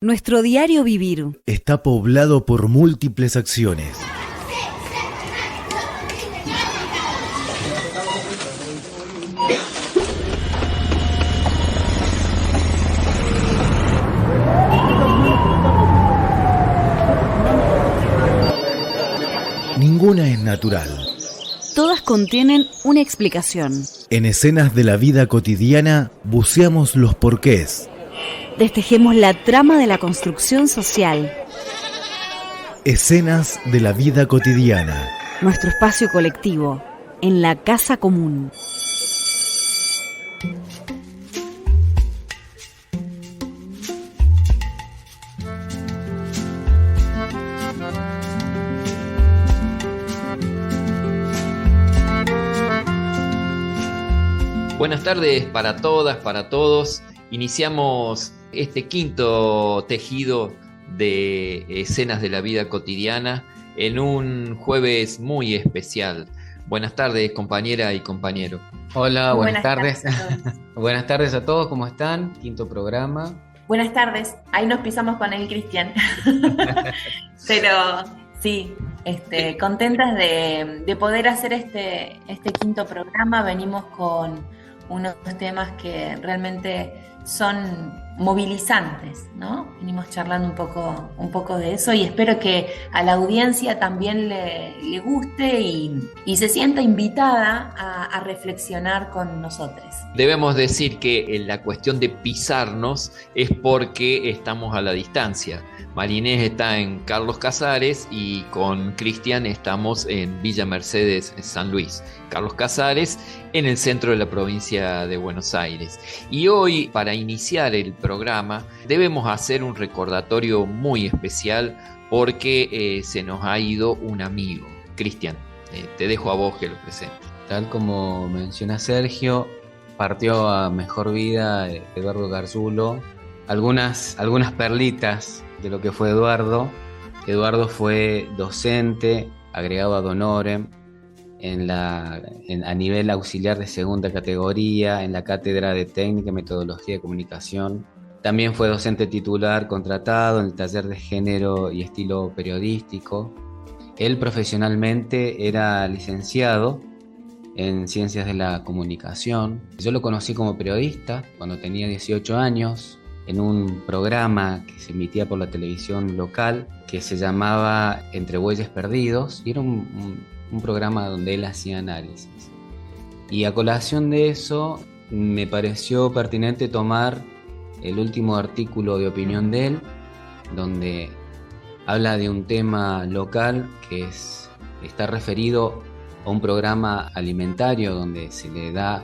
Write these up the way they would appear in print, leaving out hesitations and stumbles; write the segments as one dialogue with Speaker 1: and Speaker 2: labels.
Speaker 1: Nuestro diario vivir
Speaker 2: está poblado por múltiples acciones. Ninguna es natural.
Speaker 1: Todas contienen una explicación.
Speaker 2: En escenas de la vida cotidiana buceamos los porqués.
Speaker 1: Destejemos la trama de la construcción social.
Speaker 2: Escenas de la vida cotidiana.
Speaker 1: Nuestro espacio colectivo, en la casa común.
Speaker 3: Buenas tardes para todas, para todos. Iniciamos este quinto tejido de escenas de la vida cotidiana en un jueves muy especial. Buenas tardes, compañera y compañero.
Speaker 4: Hola, buenas tardes. Buenas tardes a todos, ¿cómo están? Quinto programa.
Speaker 5: Buenas tardes, ahí nos pisamos con el Cristian. Pero sí, contentas de poder hacer este quinto programa. Venimos con unos temas que realmente son movilizantes, ¿no? Venimos charlando un poco de eso y espero que a la audiencia también le guste y se sienta invitada a reflexionar con nosotros.
Speaker 3: Debemos decir que la cuestión de pisarnos es porque estamos a la distancia. Marinés está en Carlos Casares y con Cristian estamos en Villa Mercedes, San Luis. Carlos Casares en el centro de la provincia de Buenos Aires. Y hoy, para iniciar el programa, debemos hacer un recordatorio muy especial porque se nos ha ido un amigo. Cristian, te dejo a vos que lo presentes.
Speaker 4: Tal como menciona Sergio, partió a mejor vida Eduardo Garzulo. Algunas perlitas de lo que fue Eduardo. Eduardo fue docente, agregado ad honorem, a nivel auxiliar de segunda categoría, en la Cátedra de Técnica y Metodología de Comunicación. También fue docente titular contratado en el taller de género y estilo periodístico. Él profesionalmente era licenciado en Ciencias de la Comunicación. Yo lo conocí como periodista cuando tenía 18 años, en un programa que se emitía por la televisión local que se llamaba Entre Bueyes Perdidos, y era un programa donde él hacía análisis. Y a colación de eso me pareció pertinente tomar el último artículo de opinión de él, donde habla de un tema local que está referido a un programa alimentario donde se le da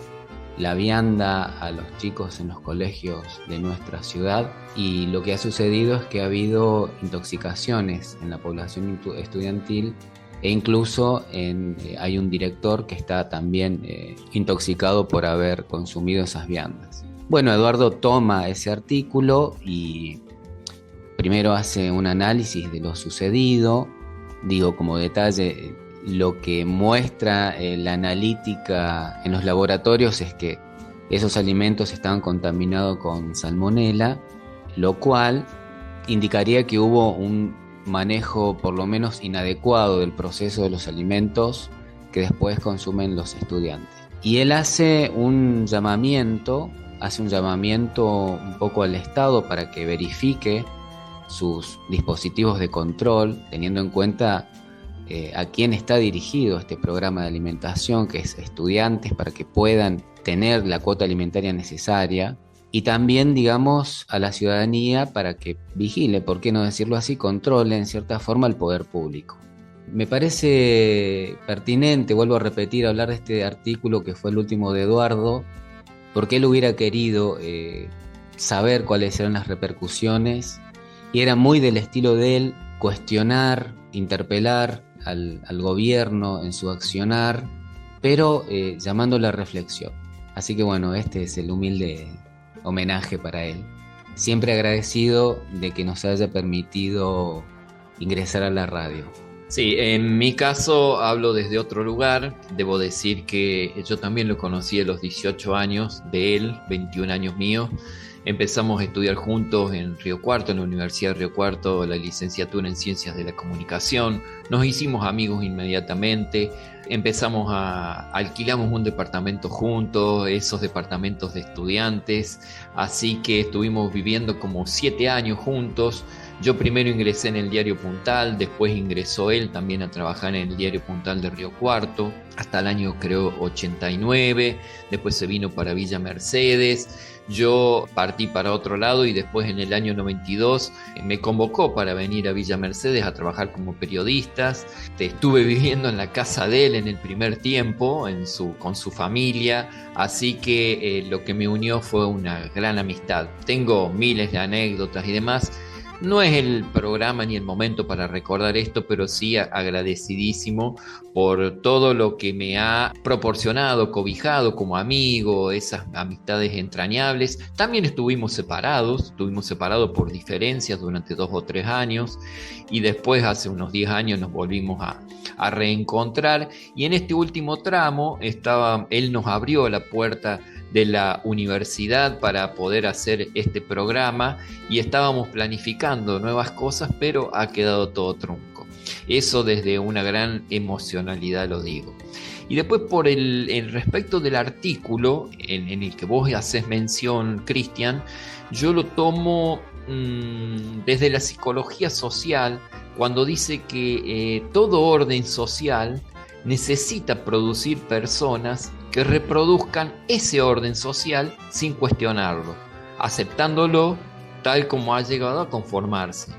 Speaker 4: la vianda a los chicos en los colegios de nuestra ciudad, y lo que ha sucedido es que ha habido intoxicaciones en la población estudiantil e incluso hay un director que está también intoxicado por haber consumido esas viandas. Bueno, Eduardo toma ese artículo y primero hace un análisis de lo sucedido. Digo, como detalle, lo que muestra la analítica en los laboratorios es que esos alimentos estaban contaminados con salmonela, lo cual indicaría que hubo un manejo por lo menos inadecuado del proceso de los alimentos que después consumen los estudiantes. Y él hace un llamamiento un poco al Estado para que verifique sus dispositivos de control, teniendo en cuenta a quién está dirigido este programa de alimentación, que es estudiantes, para que puedan tener la cuota alimentaria necesaria, y también, digamos, a la ciudadanía para que vigile, por qué no decirlo así, controle en cierta forma el poder público. Me parece pertinente, vuelvo a repetir, hablar de este artículo que fue el último de Eduardo, porque él hubiera querido saber cuáles eran las repercusiones, y era muy del estilo de él cuestionar, interpelar al gobierno en su accionar, pero llamando a la reflexión. Así que bueno, este es el humilde homenaje para él. siempre agradecido de que nos haya permitido ingresar a la radio.
Speaker 3: Sí, en mi caso hablo desde otro lugar. Debo decir que yo también lo conocí a los 18 años de él, 21 años míos. Empezamos a estudiar juntos en Río Cuarto, en la Universidad de Río Cuarto, la licenciatura en Ciencias de la Comunicación. Nos hicimos amigos inmediatamente. Alquilamos un departamento juntos, esos departamentos de estudiantes. Así que estuvimos viviendo como 7 años juntos. Yo primero ingresé en el Diario Puntal, después ingresó él también a trabajar en el Diario Puntal de Río Cuarto, hasta el año creo 89, después se vino para Villa Mercedes, yo partí para otro lado y después en el año 92 me convocó para venir a Villa Mercedes a trabajar como periodista. Estuve viviendo en la casa de él en el primer tiempo, con su familia, así que lo que me unió fue una gran amistad. Tengo miles de anécdotas y demás. No es el programa ni el momento para recordar esto, pero sí agradecidísimo por todo lo que me ha proporcionado, cobijado como amigo, esas amistades entrañables. También estuvimos separados por diferencias durante 2 o 3 años y después hace unos 10 años nos volvimos a reencontrar y en este último tramo él nos abrió la puerta de la universidad para poder hacer este programa y estábamos planificando nuevas cosas, pero ha quedado todo trunco. Eso desde una gran emocionalidad lo digo. Y después por el respecto del artículo en el que vos haces mención, Cristian, yo lo tomo desde la psicología social, cuando dice que todo orden social necesita producir personas que reproduzcan ese orden social sin cuestionarlo, aceptándolo tal como ha llegado a conformarse.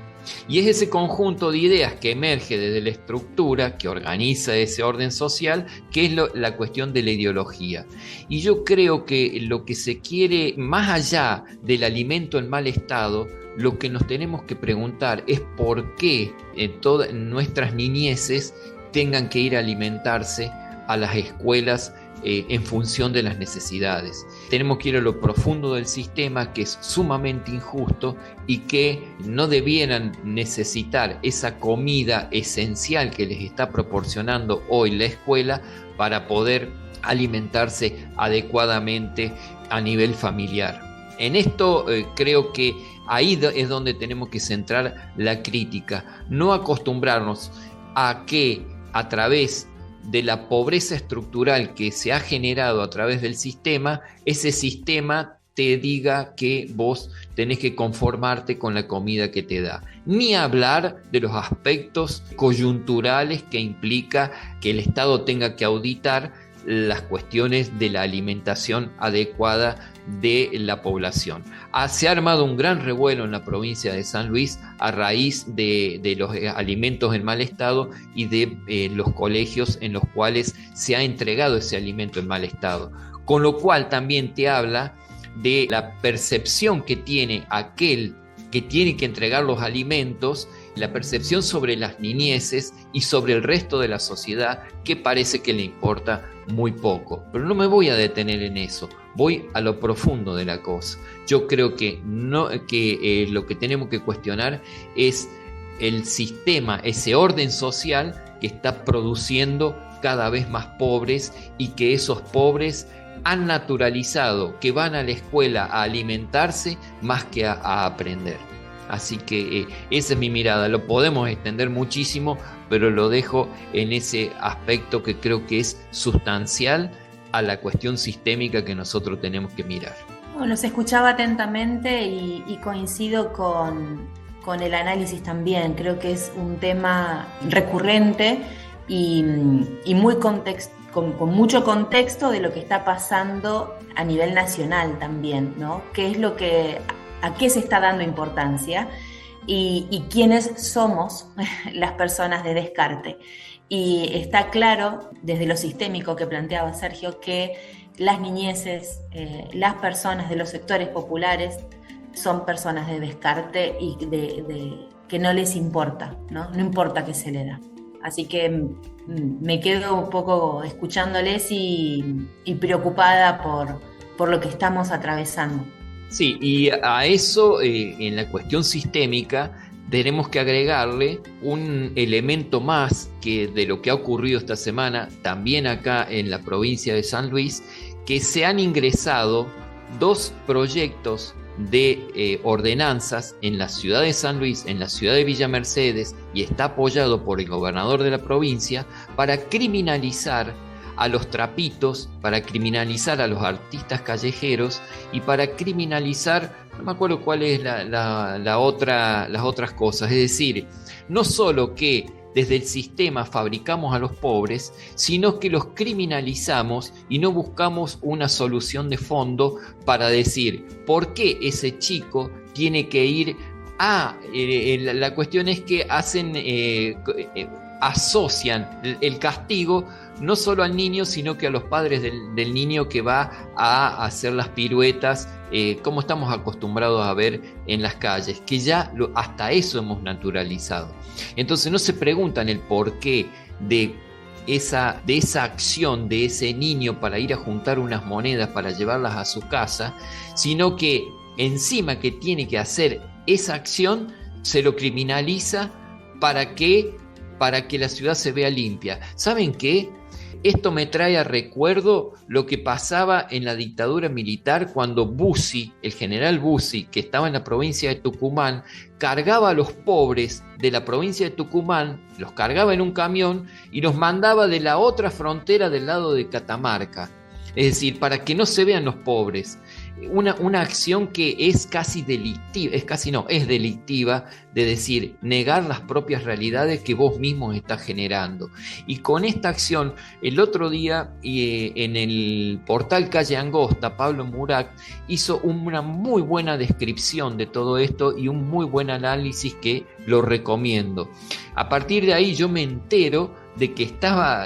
Speaker 3: Y es ese conjunto de ideas que emerge desde la estructura que organiza ese orden social, que es la cuestión de la ideología. Y yo creo que lo que se quiere, más allá del alimento en mal estado, lo que nos tenemos que preguntar es por qué todas nuestras niñeces tengan que ir a alimentarse a las escuelas en función de las necesidades. Tenemos que ir a lo profundo del sistema, que es sumamente injusto y que no debieran necesitar esa comida esencial que les está proporcionando hoy la escuela para poder alimentarse adecuadamente a nivel familiar. En esto creo que ahí es donde tenemos que centrar la crítica, no acostumbrarnos a que a través de la pobreza estructural que se ha generado a través del sistema, ese sistema te diga que vos tenés que conformarte con la comida que te da. Ni hablar de los aspectos coyunturales que implica que el Estado tenga que auditar las cuestiones de la alimentación adecuada de la población. Se ha armado un gran revuelo en la provincia de San Luis a raíz de los alimentos en mal estado y de los colegios en los cuales se ha entregado ese alimento en mal estado. Con lo cual también te habla de la percepción que tiene aquel que tiene que entregar los alimentos, la percepción sobre las niñeces y sobre el resto de la sociedad, que parece que le importa muy poco. Pero no me voy a detener en eso, voy a lo profundo de la cosa. Yo creo que lo que tenemos que cuestionar es el sistema, ese orden social que está produciendo cada vez más pobres y que esos pobres han naturalizado que van a la escuela a alimentarse más que a aprender. Así que esa es mi mirada. Lo podemos extender muchísimo, pero lo dejo en ese aspecto que creo que es sustancial a la cuestión sistémica que nosotros tenemos que mirar.
Speaker 5: Los escuchaba atentamente y coincido con el análisis también. Creo que es un tema recurrente y muy con mucho contexto de lo que está pasando a nivel nacional también, ¿no? ¿Qué es a qué se está dando importancia y quiénes somos las personas de descarte? Y está claro, desde lo sistémico que planteaba Sergio, que las niñeces, las personas de los sectores populares son personas de descarte y que no les importa, ¿no? No importa qué se le da. Así que me quedo un poco escuchándoles y preocupada por lo que estamos atravesando.
Speaker 3: Sí, y a eso, en la cuestión sistémica, tenemos que agregarle un elemento más que de lo que ha ocurrido esta semana, también acá en la provincia de San Luis, que se han ingresado 2 proyectos de ordenanzas en la ciudad de San Luis, en la ciudad de Villa Mercedes, y está apoyado por el gobernador de la provincia, para criminalizar a los trapitos, para criminalizar a los artistas callejeros y para criminalizar, no me acuerdo cuál es las otras cosas. Es decir, no solo que desde el sistema fabricamos a los pobres, sino que los criminalizamos y no buscamos una solución de fondo para decir por qué ese chico tiene que ir a... la cuestión es que asocian el castigo no solo al niño, sino que a los padres del niño que va a hacer las piruetas, como estamos acostumbrados a ver en las calles, que ya hasta eso hemos naturalizado. Entonces no se preguntan el porqué de esa acción de ese niño para ir a juntar unas monedas para llevarlas a su casa, sino que encima que tiene que hacer esa acción, se lo criminaliza para que la ciudad se vea limpia. ¿Saben qué? Esto me trae a recuerdo lo que pasaba en la dictadura militar cuando Bussi, el general Bussi, que estaba en la provincia de Tucumán, cargaba a los pobres de la provincia de Tucumán, los cargaba en un camión y los mandaba de la otra frontera del lado de Catamarca. Es decir, para que no se vean los pobres. Una acción que es casi delictiva, es delictiva, de decir, negar las propias realidades que vos mismos estás generando. Y con esta acción, el otro día, en el portal Calle Angosta, Pablo Murat hizo una muy buena descripción de todo esto y un muy buen análisis que lo recomiendo. A partir de ahí yo me entero de que estaba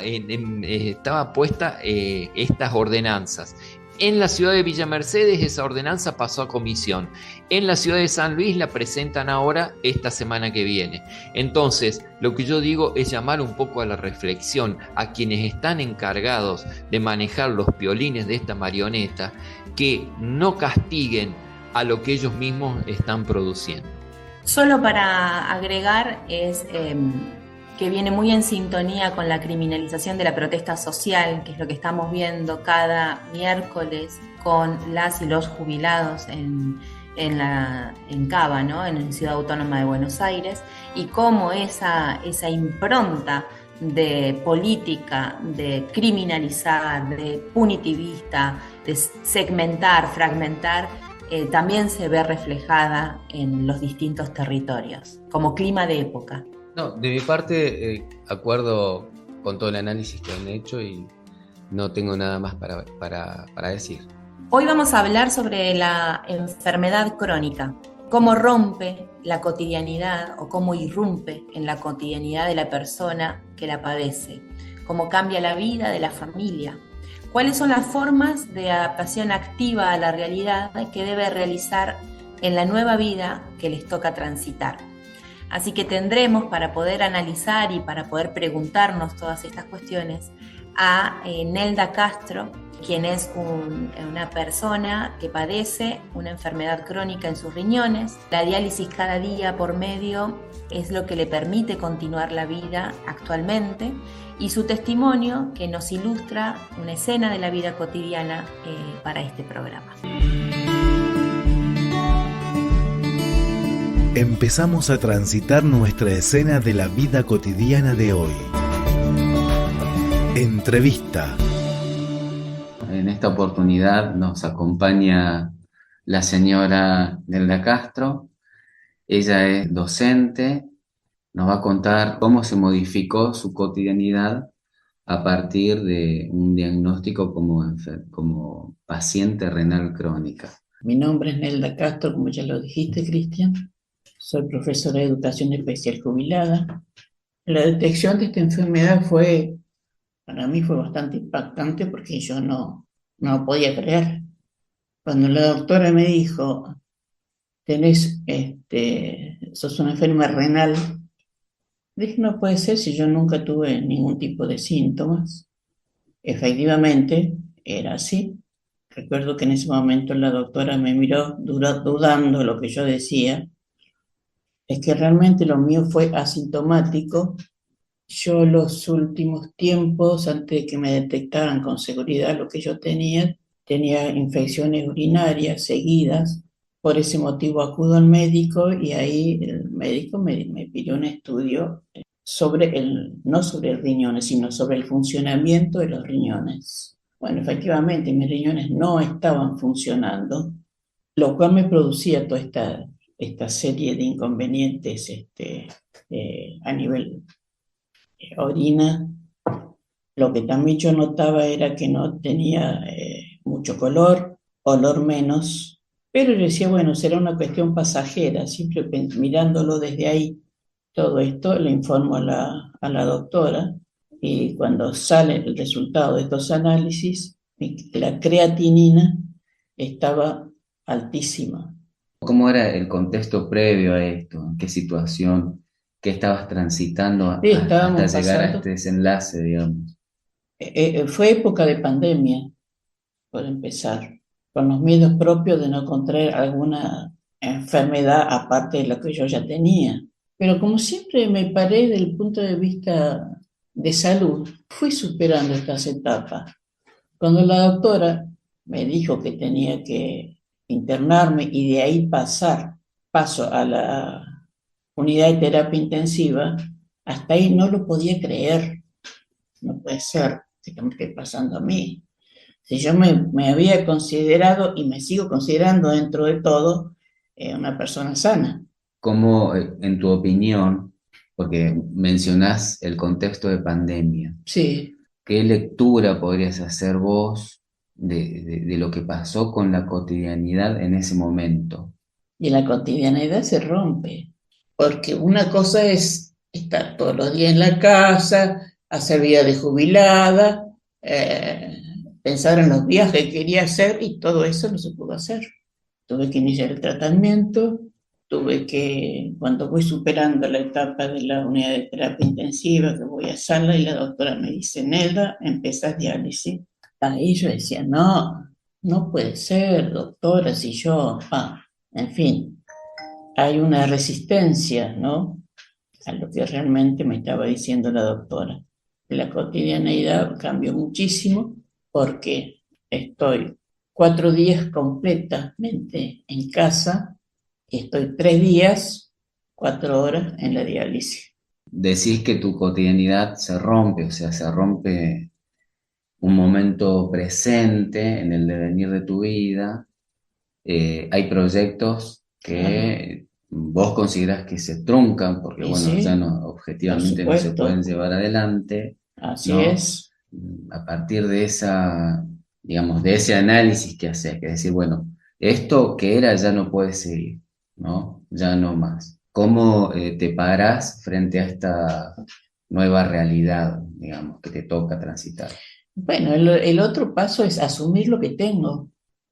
Speaker 3: puesta estas ordenanzas. En la ciudad de Villa Mercedes esa ordenanza pasó a comisión. En la ciudad de San Luis la presentan ahora esta semana que viene. Entonces, lo que yo digo es llamar un poco a la reflexión a quienes están encargados de manejar los piolines de esta marioneta, que no castiguen a lo que ellos mismos están produciendo.
Speaker 5: Solo para agregar es que viene muy en sintonía con la criminalización de la protesta social, que es lo que estamos viendo cada miércoles con las y los jubilados en Cava, ¿no? En la Ciudad Autónoma de Buenos Aires, y cómo esa impronta de política, de criminalizar, de punitivista, de segmentar, fragmentar, también se ve reflejada en los distintos territorios, como clima de época.
Speaker 4: No, de mi parte, acuerdo con todo el análisis que han hecho y no tengo nada más para decir.
Speaker 5: Hoy vamos a hablar sobre la enfermedad crónica, cómo rompe la cotidianidad o cómo irrumpe en la cotidianidad de la persona que la padece, cómo cambia la vida de la familia, cuáles son las formas de adaptación activa a la realidad que debe realizar en la nueva vida que les toca transitar. Así que tendremos, para poder analizar y para poder preguntarnos todas estas cuestiones, a Nelda Castro, quien es una persona que padece una enfermedad crónica en sus riñones. La diálisis cada día por medio es lo que le permite continuar la vida actualmente, y su testimonio que nos ilustra una escena de la vida cotidiana para este programa.
Speaker 2: Empezamos a transitar nuestra escena de la vida cotidiana de hoy. Entrevista.
Speaker 4: En esta oportunidad nos acompaña la señora Nelda Castro. Ella es docente, nos va a contar cómo se modificó su cotidianidad a partir de un diagnóstico como paciente renal crónica.
Speaker 6: Mi nombre es Nelda Castro, como ya lo dijiste, Cristian. Soy profesora de educación especial jubilada. La detección de esta enfermedad para mí fue bastante impactante porque yo no podía creer. Cuando la doctora me dijo, sos una enferma renal, dije, no puede ser si yo nunca tuve ningún tipo de síntomas. Efectivamente, era así. Recuerdo que en ese momento la doctora me miró dudando de lo que yo decía. Es que realmente lo mío fue asintomático. Yo los últimos tiempos, antes de que me detectaran con seguridad lo que yo tenía infecciones urinarias seguidas. Por ese motivo acudo al médico y ahí el médico me pidió un estudio no sobre riñones, sino sobre el funcionamiento de los riñones. Bueno, efectivamente, mis riñones no estaban funcionando, lo cual me producía toda esta serie de inconvenientes a nivel orina. Lo que también yo notaba era que no tenía mucho color, olor menos, pero yo decía, bueno, será una cuestión pasajera, siempre mirándolo desde ahí. Todo esto le informo a la doctora y cuando sale el resultado de estos análisis, la creatinina estaba altísima.
Speaker 4: ¿Cómo era el contexto previo a esto? ¿En qué situación? ¿Qué estabas transitando
Speaker 6: Sí,
Speaker 4: hasta
Speaker 6: estábamos
Speaker 4: llegar a
Speaker 6: pasando,
Speaker 4: este desenlace, digamos?
Speaker 6: fue época de pandemia, por empezar, con los miedos propios de no contraer alguna enfermedad aparte de la que yo ya tenía. Pero como siempre me paré del punto de vista de salud, fui superando estas etapas. Cuando la doctora me dijo que tenía que internarme y de ahí paso a la unidad de terapia intensiva, hasta ahí no lo podía creer. No puede ser que me esté pasando a mí. Si yo me había considerado y me sigo considerando dentro de todo una persona sana.
Speaker 4: ¿Cómo, en tu opinión, porque mencionás el contexto de pandemia,
Speaker 6: Sí,
Speaker 4: qué lectura podrías hacer vos de lo que pasó con la cotidianidad en ese momento?
Speaker 6: y la cotidianeidad se rompe, porque una cosa es estar todos los días en la casa, hacer vida de jubilada, pensar en los viajes que quería hacer y todo eso no se pudo hacer. Tuve que iniciar el tratamiento, cuando voy superando la etapa de la unidad de terapia intensiva, que voy a sala y la doctora me dice, Nelda, empezás diálisis. Ahí yo decía, no, no puede ser, doctora, si yo, en fin, hay una resistencia, ¿no? A lo que realmente me estaba diciendo la doctora. La cotidianeidad cambió muchísimo porque estoy 4 días completamente en casa y estoy 3 días, 4 horas en la diálisis.
Speaker 4: Decís que tu cotidianidad se rompe, o sea, se rompe un momento presente en el devenir de tu vida. Hay proyectos
Speaker 6: Claro.
Speaker 4: que vos considerás que se truncan porque,
Speaker 6: Y
Speaker 4: bueno, ya
Speaker 6: sí,
Speaker 4: no,
Speaker 6: por
Speaker 4: objetivamente no se pueden
Speaker 6: supuesto,
Speaker 4: llevar adelante,
Speaker 6: así
Speaker 4: ¿no?
Speaker 6: es.
Speaker 4: A partir de esa, digamos, de ese análisis que haces, que decir, bueno, esto que era ya no puede seguir, ¿no? Ya no más. ¿Cómo te parás frente a esta nueva realidad, digamos, que te toca transitar?
Speaker 6: Bueno, el otro paso es asumir lo que tengo.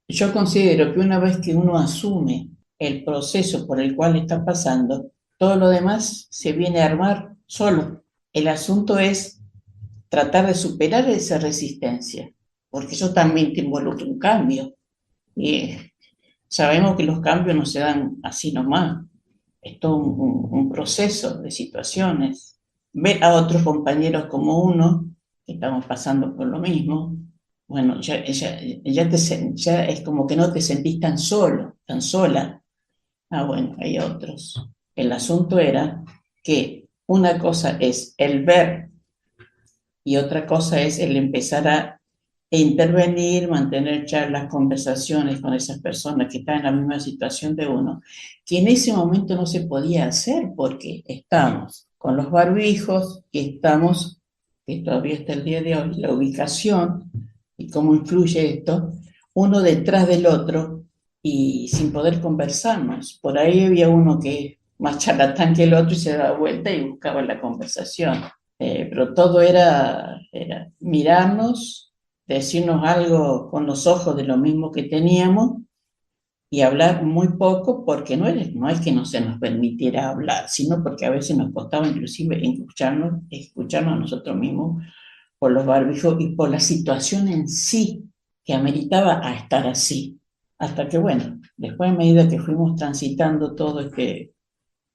Speaker 6: Yo considero que una vez que uno asume el proceso por el cual está pasando, todo lo demás se viene a armar solo. El asunto es tratar de superar esa resistencia, porque eso también te involucra un cambio. Y sabemos que los cambios no se dan así nomás, es todo un proceso de situaciones. Ver a otros compañeros como uno, que estamos pasando por lo mismo, bueno, ya es como que no te sentís tan solo, tan sola. Bueno, hay otros. El asunto era que una cosa es el ver y otra cosa es el empezar a intervenir, mantener charlas, conversaciones con esas personas que están en la misma situación de uno, que en ese momento no se podía hacer porque estamos con los barbijos y estamos, que todavía está el día de hoy, la ubicación y cómo influye esto, uno detrás del otro y sin poder conversarnos. Por ahí había uno que es más charlatán que el otro y se daba vuelta y buscaba la conversación. Pero todo era mirarnos, decirnos algo con los ojos de lo mismo que teníamos y hablar muy poco porque no es que no se nos permitiera hablar, sino porque a veces nos costaba inclusive escucharnos a nosotros mismos por los barbijos y por la situación en sí, que ameritaba a estar así. Hasta que, bueno, después a medida que fuimos transitando todo este,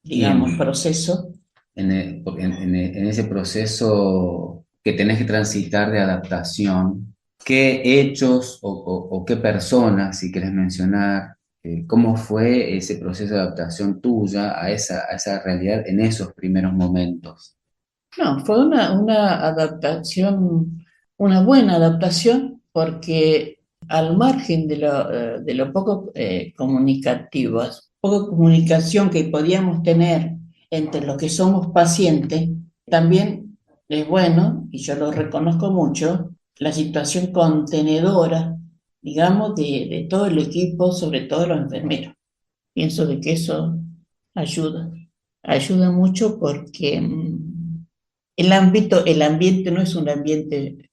Speaker 6: digamos, proceso.
Speaker 4: En ese proceso que tenés que transitar de adaptación, ¿qué hechos o qué personas, si querés mencionar, cómo fue ese proceso de adaptación tuya a esa realidad en esos primeros momentos?
Speaker 6: No, fue una adaptación, una buena adaptación, porque al margen de lo poco comunicativos, poca comunicación que podíamos tener entre los que somos pacientes, también es bueno, y yo lo reconozco mucho, la situación contenedora, digamos, de todo el equipo, sobre todo los enfermeros. Pienso de que eso ayuda, ayuda mucho porque el ambiente no es un ambiente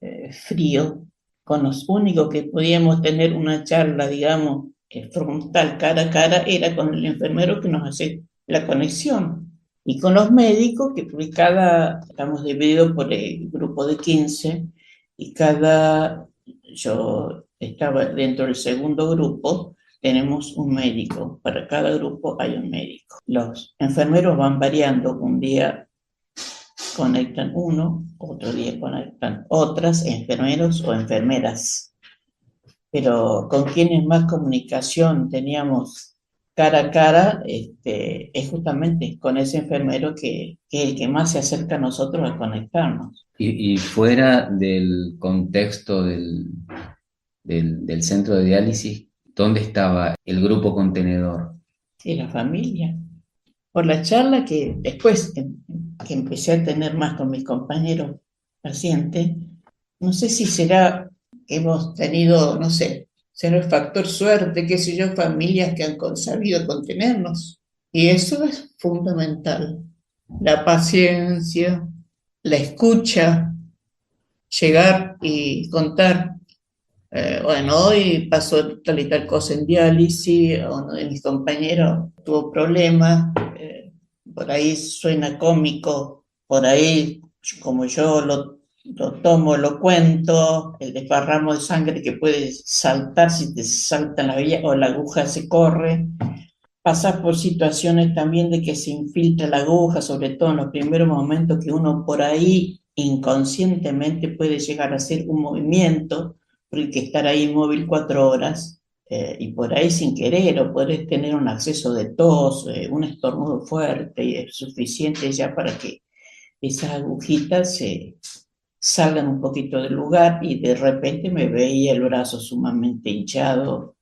Speaker 6: frío, con los únicos que podíamos tener una charla, digamos, frontal, cara a cara, era con el enfermero que nos hace la conexión. Y con los médicos, que por estamos divididos por el grupo de 15, y yo estaba dentro del segundo grupo, tenemos un médico, para cada grupo hay un médico. Los enfermeros van variando, un día conectan uno, otro día conectan otras, enfermeros o enfermeras. Pero con quienes más comunicación teníamos cara a cara, es justamente con ese enfermero que es el que más se acerca a nosotros a conectarnos.
Speaker 4: Y fuera del contexto del centro de diálisis, ¿dónde estaba el grupo contenedor?
Speaker 6: Sí, la familia. Por la charla que después que empecé a tener más con mis compañeros pacientes, no sé si será que hemos tenido, no sé, será el factor suerte, qué sé yo, familias que han sabido contenernos. Y eso es fundamental. La paciencia, la escucha, llegar y contar. Bueno, hoy pasó tal y tal cosa en diálisis, uno de mis compañeros tuvo problemas, por ahí suena cómico, por ahí como yo lo tomo, lo cuento, el desparramo de sangre que puede saltar si te salta la vía o la aguja se corre. Pasas por situaciones también de que se infiltra la aguja, sobre todo en los primeros momentos que uno por ahí inconscientemente puede llegar a hacer un movimiento, porque estar ahí inmóvil 4 horas, y por ahí sin querer, o podés tener un acceso de tos, un estornudo fuerte, y es suficiente ya para que esas agujitas se salgan un poquito del lugar, y de repente me veía el brazo sumamente hinchado,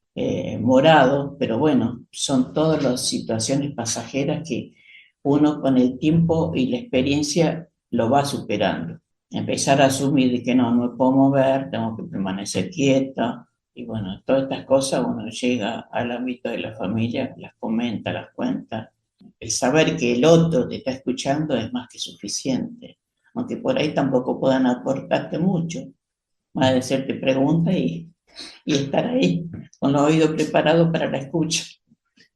Speaker 6: morado, pero bueno, son todas las situaciones pasajeras que uno con el tiempo y la experiencia lo va superando. Empezar a asumir de que no me puedo mover, tengo que permanecer quieta, y bueno, todas estas cosas uno llega al ámbito de la familia, las comenta, las cuenta. El saber que el otro te está escuchando es más que suficiente, aunque por ahí tampoco puedan aportarte mucho, más de hacerte preguntas y estar ahí, con los oídos preparados para la escucha.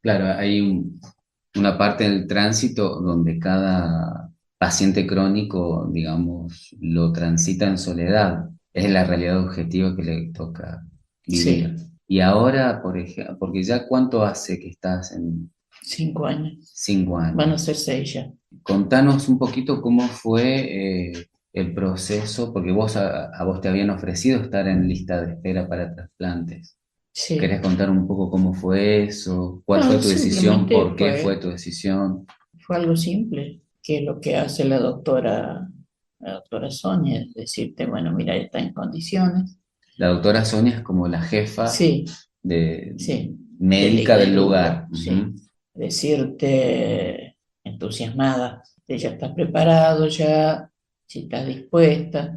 Speaker 4: Claro, hay una parte del tránsito donde cada paciente crónico, digamos, lo transita en soledad. Es la realidad objetiva que le toca vivir.
Speaker 6: Sí.
Speaker 4: Y ahora, por ejemplo, porque ya ¿cuánto hace que estás en
Speaker 6: 5 años.
Speaker 4: 5 años?
Speaker 6: Van a ser 6 ya.
Speaker 4: Contanos un poquito cómo fue el proceso, porque a vos te habían ofrecido estar en lista de espera para trasplantes.
Speaker 6: Sí.
Speaker 4: ¿Querés contar un poco cómo fue eso? ¿Cuál fue tu decisión? ¿Por qué fue tu decisión?
Speaker 6: Fue algo simple, que es lo que hace la doctora Sonia, es decirte, bueno, mira, está en condiciones.
Speaker 4: La doctora Sonia es como la jefa
Speaker 6: sí,
Speaker 4: médica del lugar.
Speaker 6: Sí. Decirte entusiasmada, que ya estás preparado, ya, si estás dispuesta,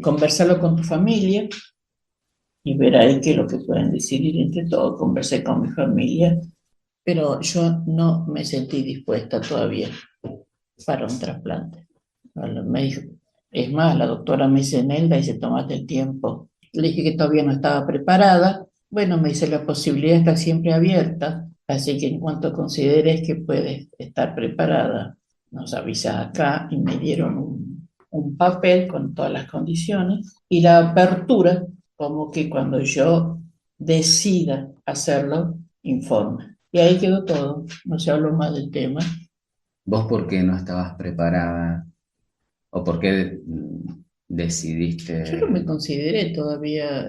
Speaker 6: conversarlo con tu familia y ver ahí qué es lo que pueden decidir entre todos. Conversé con mi familia, pero yo no me sentí dispuesta todavía para un trasplante. Me dijo, es más, la doctora me dice, Nelda, dice, tomate el tiempo. Le dije que todavía no estaba preparada. Bueno, me dice, la posibilidad está siempre abierta, así que en cuanto consideres que puedes estar preparada, nos avisas acá, y me dieron un papel con todas las condiciones y la apertura como que cuando yo decida hacerlo, informa. Y ahí quedó todo, no se habló más del tema.
Speaker 4: ¿Vos por qué no estabas preparada? ¿O por qué decidiste?
Speaker 6: Yo no me consideré todavía,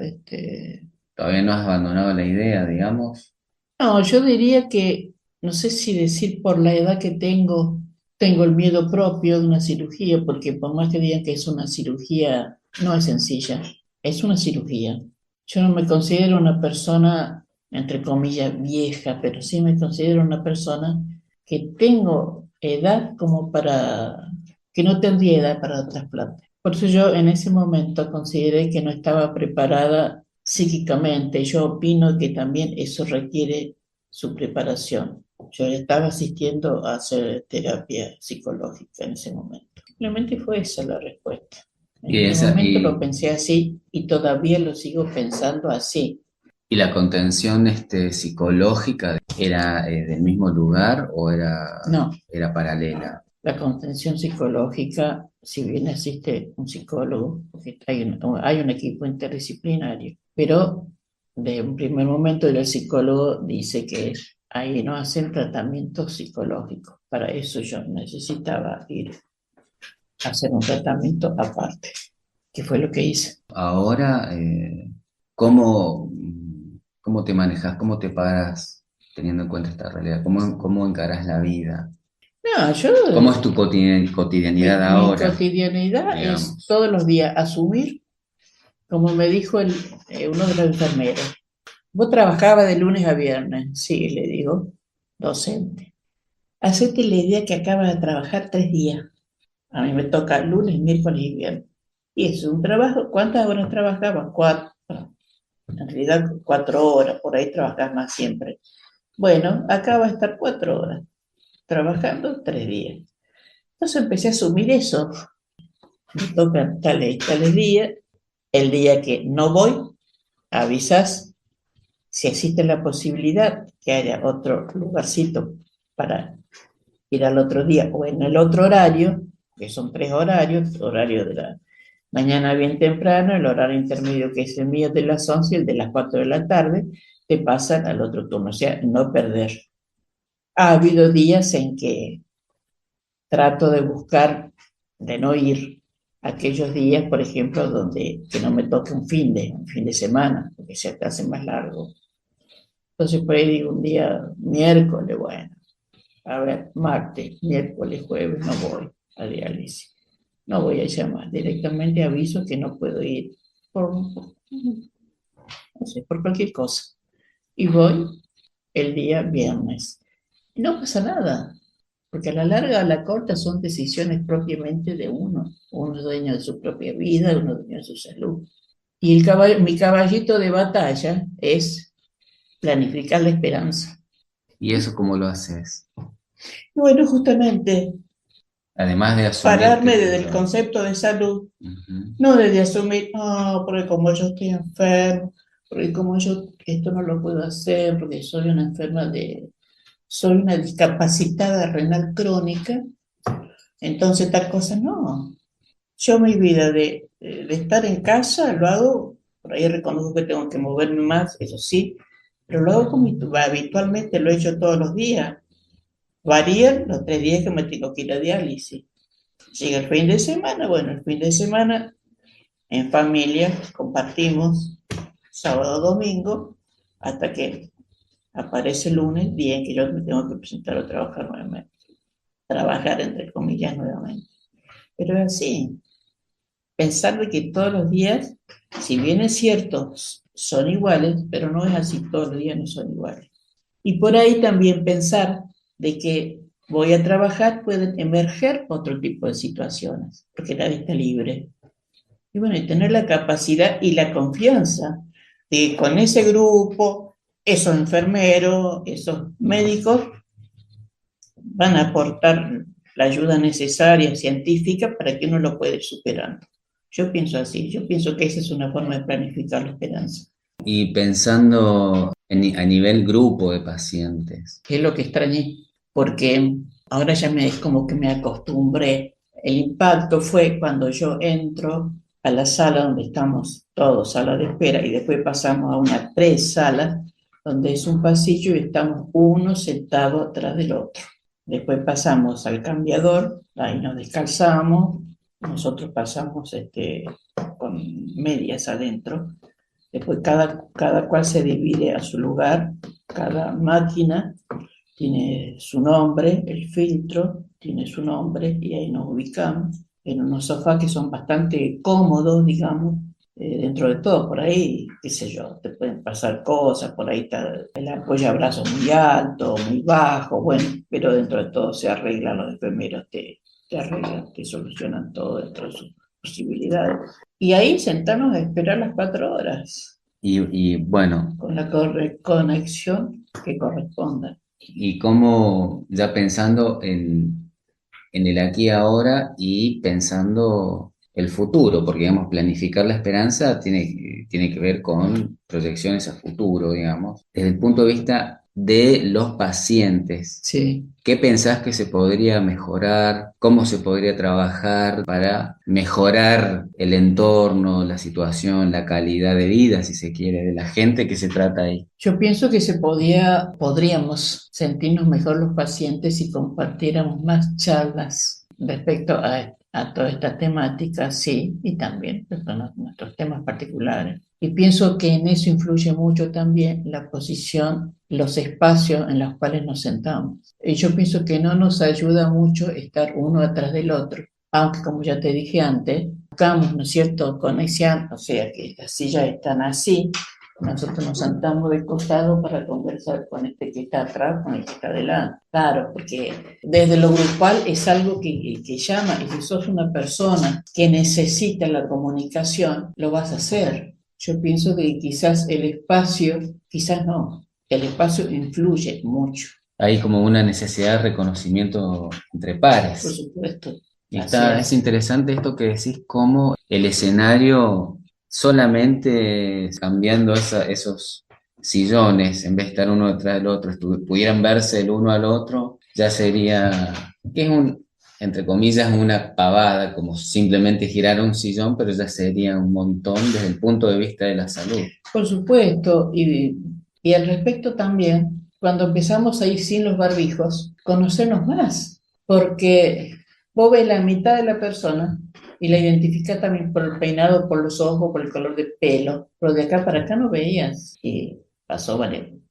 Speaker 4: ¿Todavía no has abandonado la idea, digamos?
Speaker 6: No, yo diría que, no sé si decir por la edad que tengo el miedo propio de una cirugía, porque por más que digan que es una cirugía, no es sencilla, es una cirugía. Yo no me considero una persona, entre comillas, vieja, pero sí me considero una persona que tengo edad como para, que no tendría edad para el trasplante. Por eso yo en ese momento consideré que no estaba preparada psíquicamente. Yo opino que también eso requiere su preparación. Yo estaba asistiendo a hacer terapia psicológica en ese momento. Simplemente fue esa la respuesta. En
Speaker 4: Y,
Speaker 6: ese
Speaker 4: esa,
Speaker 6: momento lo
Speaker 4: y,
Speaker 6: pensé así y todavía lo sigo pensando así.
Speaker 4: ¿Y la contención psicológica era del mismo lugar o
Speaker 6: No,
Speaker 4: era paralela?
Speaker 6: la contención psicológica, si bien existe un psicólogo, porque hay un equipo interdisciplinario, pero de un primer momento el psicólogo dice que ahí no hacen tratamiento psicológico. Para eso yo necesitaba ir a hacer un tratamiento aparte, que fue lo que hice.
Speaker 4: Ahora, ¿cómo, cómo te manejas? ¿Cómo te paras teniendo en cuenta esta realidad? ¿Cómo encarás la vida?
Speaker 6: No,
Speaker 4: ¿Cómo es tu cotidianidad
Speaker 6: mi
Speaker 4: ahora,
Speaker 6: cotidianidad es
Speaker 4: digamos?
Speaker 6: todos los días asumir, como me dijo uno de los enfermeros. Vos trabajabas de lunes a viernes, sí, le digo, docente. Hacete la idea que acabas de trabajar 3 días. A mí me toca lunes, miércoles y viernes. Y es un trabajo, ¿cuántas horas trabajabas? 4. En realidad 4 horas, por ahí trabajas más siempre. Bueno, acá va a estar 4 horas, trabajando 3 días. Entonces empecé a asumir eso. Me tocan tales días. El día que no voy, avisas si existe la posibilidad que haya otro lugarcito para ir al otro día o en el otro horario, que son 3 horarios, horario de la mañana bien temprano, el horario intermedio que es el mío de las 11 y el de las 4 de la tarde, te pasan al otro turno, o sea, no perder. Ha habido días en que trato de buscar, de no ir aquellos días, por ejemplo, donde que no me toque un fin de semana, porque se te hace más largo. Entonces, por ahí digo un día, miércoles, bueno, a ver, martes, miércoles, jueves, no voy a diálisis. No voy a llamar, directamente aviso que no puedo ir no sé, por cualquier cosa. Y voy el día viernes. Y no pasa nada, porque a la larga, a la corta, son decisiones propiamente de uno. Uno es dueño de su propia vida, uno es dueño de su salud. Y mi caballito de batalla es planificar la esperanza.
Speaker 4: ¿Y eso cómo lo haces?
Speaker 6: Bueno, justamente,
Speaker 4: Además de asumir
Speaker 6: pararme
Speaker 4: que
Speaker 6: desde el concepto de salud,
Speaker 4: Ujú.
Speaker 6: no desde asumir, porque como yo estoy enfermo, porque como yo esto no lo puedo hacer, porque soy una discapacitada renal crónica, entonces tal cosa, no. Yo mi vida de estar en casa lo hago, por ahí reconozco que tengo que moverme más, eso sí, pero lo hago como habitualmente, lo he hecho todos los días. Varían los 3 días que me tengo que ir a diálisis. Llega el fin de semana, bueno, el fin de semana en familia compartimos sábado, domingo, hasta que aparece el lunes, día en que yo me tengo que presentar a trabajar nuevamente. Trabajar entre comillas nuevamente. Pero es así, pensar de que todos los días, si bien es cierto, son iguales, pero no es así, todos los días no son iguales. Y por ahí también pensar de que voy a trabajar, pueden emerger otro tipo de situaciones, porque nadie está libre. Y bueno, y tener la capacidad y la confianza de que con ese grupo, esos enfermeros, esos médicos, van a aportar la ayuda necesaria, científica, para que uno lo pueda ir superando. Yo pienso así, yo pienso que esa es una forma de planificar la esperanza.
Speaker 4: Y pensando a nivel grupo de pacientes.
Speaker 6: Que es lo que extrañé, porque ahora ya es como que me acostumbré. El impacto fue cuando yo entro a la sala donde estamos todos, sala de espera, y después pasamos a unas 3 salas, donde es un pasillo y estamos uno sentado atrás del otro. Después pasamos al cambiador, ahí nos descalzamos, nosotros pasamos con medias adentro. Después cada cual se divide a su lugar, cada máquina tiene su nombre, el filtro tiene su nombre, y ahí nos ubicamos en unos sofás que son bastante cómodos, digamos, dentro de todo. Por ahí, qué sé yo, te pueden pasar cosas, por ahí está el apoyabrazo muy alto, muy bajo, bueno, pero dentro de todo se arreglan, los enfermeros te arreglan, te solucionan todo dentro de sus posibilidades. Y ahí sentarnos a esperar las 4 horas.
Speaker 4: Y bueno,
Speaker 6: Con la conexión que corresponda.
Speaker 4: y cómo ya pensando en el aquí y ahora y pensando el futuro, porque digamos, planificar la esperanza tiene que ver con proyecciones a futuro, digamos, desde el punto de vista de los pacientes.
Speaker 6: Sí.
Speaker 4: ¿Qué pensás que se podría mejorar? ¿Cómo se podría trabajar para mejorar el entorno, la situación, la calidad de vida, si se quiere, de la gente que se trata ahí?
Speaker 6: Yo pienso que podríamos sentirnos mejor los pacientes si compartiéramos más charlas respecto a toda esta temática, sí, y también pues, con nuestros temas particulares. Y pienso que en eso influye mucho también la posición, los espacios en los cuales nos sentamos. Y yo pienso que no nos ayuda mucho estar uno atrás del otro, aunque como ya te dije antes, buscamos, ¿no es cierto?, conexión, o sea, que las sillas están así, nosotros nos sentamos de costado para conversar con este que está atrás, con el que está adelante. Claro, porque desde lo grupal es algo que llama, y si sos una persona que necesita la comunicación, lo vas a hacer. Yo pienso que quizás el espacio, quizás no, el espacio influye mucho.
Speaker 4: Hay como una necesidad de reconocimiento entre pares.
Speaker 6: Por supuesto.
Speaker 4: Y es interesante esto que decís, cómo el escenario solamente cambiando esos sillones, en vez de estar uno detrás del otro, pudieran verse el uno al otro, ya sería, que es entre comillas, una pavada, como simplemente girar un sillón, pero ya sería un montón desde el punto de vista de la salud.
Speaker 6: Por supuesto, y al respecto también, cuando empezamos a ir sin los barbijos, conocernos más, porque vos ves la mitad de la persona y la identificás también por el peinado, por los ojos, por el color de pelo, pero de acá para acá no veías. Y pasó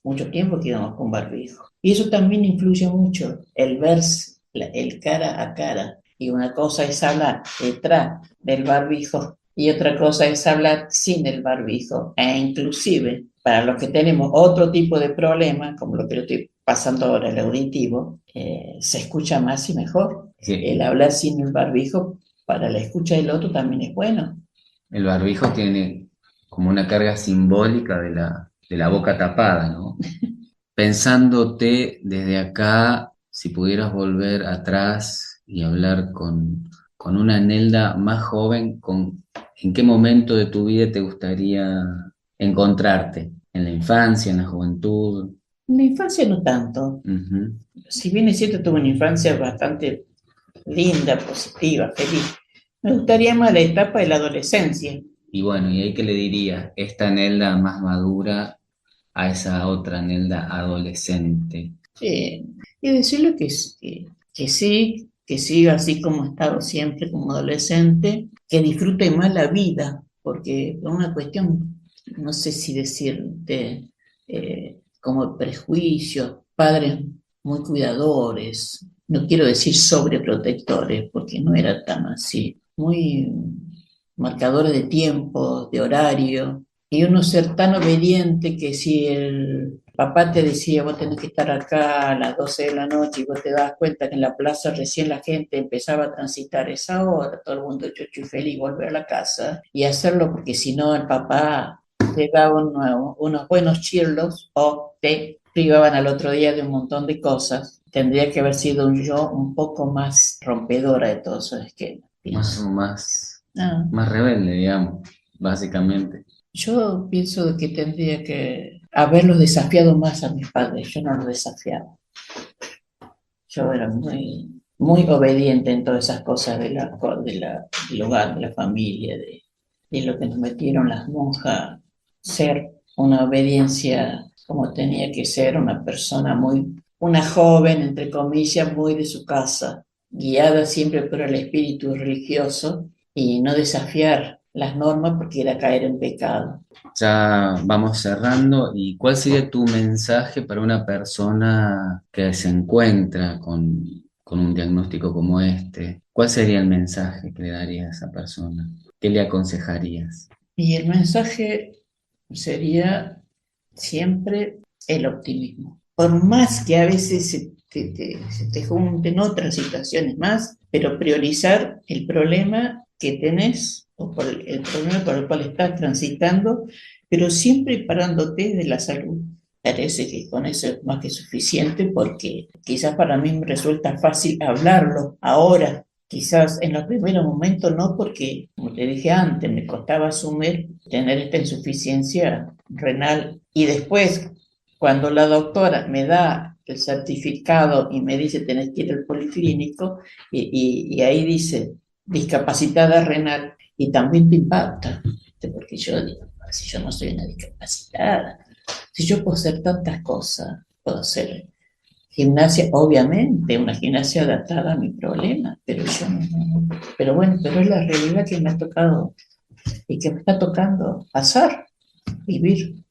Speaker 6: mucho tiempo que íbamos con barbijo. Y eso también influye mucho, el verse, el cara a cara. Y una cosa es hablar detrás del barbijo y otra cosa es hablar sin el barbijo. E inclusive, para los que tenemos otro tipo de problema, como lo que yo estoy pasando ahora, el auditivo, se escucha más y mejor.
Speaker 4: Sí.
Speaker 6: El hablar sin el barbijo para la escucha del otro también es bueno.
Speaker 4: El barbijo tiene como una carga simbólica de la boca tapada, ¿no? Pensándote desde acá, si pudieras volver atrás y hablar con una Nelda más joven, ¿en qué momento de tu vida te gustaría encontrarte? ¿En la infancia, en la juventud?
Speaker 6: En la infancia no tanto.
Speaker 4: Uh-huh.
Speaker 6: Si bien es cierto, tuve una infancia bastante linda, positiva, feliz. Me gustaría más la etapa de la adolescencia.
Speaker 4: Y bueno, ¿y ahí qué le dirías? Esta Nelda más madura a esa otra Nelda adolescente.
Speaker 6: Sí. Y decirle que sí, que siga así como ha estado siempre como adolescente, que disfrute más la vida, porque por una cuestión, no sé si decirte, como prejuicios, padres muy cuidadores, no quiero decir sobreprotectores, porque no era tan así, muy marcadores de tiempo, de horario, y uno ser tan obediente que si el papá te decía, vos tenés que estar acá a las 12 de la noche y vos te das cuenta que en la plaza recién la gente empezaba a transitar esa hora, todo el mundo chocho y feliz, volver a la casa y hacerlo porque si no el papá te daba unos buenos chirlos o te privaban al otro día de un montón de cosas. Tendría que haber sido yo un poco más rompedora de todos esos esquemas. Más
Speaker 4: rebelde, digamos, básicamente.
Speaker 6: Yo pienso que tendría que haberlos desafiado más a mis padres. Yo no los desafiaba. Yo era muy obediente en todas esas cosas del hogar, de la familia, y lo que nos metieron las monjas, ser una obediencia como tenía que ser, una persona una joven, entre comillas, muy de su casa, guiada siempre por el espíritu religioso y no desafiar las normas porque era caer en pecado.
Speaker 4: Ya vamos cerrando. ¿Y cuál sería tu mensaje para una persona que se encuentra con un diagnóstico como este? ¿Cuál sería el mensaje que le darías a esa persona? ¿Qué le aconsejarías?
Speaker 6: Y el mensaje sería siempre el optimismo. Por más que a veces se te junten otras situaciones más, pero priorizar el problema que tenés o por el problema por el cual estás transitando, pero siempre parándote de la salud. Parece que con eso es más que suficiente, porque quizás para mí me resulta fácil hablarlo ahora, quizás en los primeros momentos no, porque como te dije antes, me costaba asumir tener esta insuficiencia renal, y después cuando la doctora me da el certificado y me dice tenés que ir al policlínico y ahí dice discapacitada renal, y también te impacta, porque yo digo, si yo no soy una discapacitada, si yo puedo hacer tantas cosas, puedo hacer gimnasia, obviamente, una gimnasia adaptada a mi problema, pero yo no. Pero bueno, pero es la realidad que me ha tocado y que me está tocando pasar, vivir.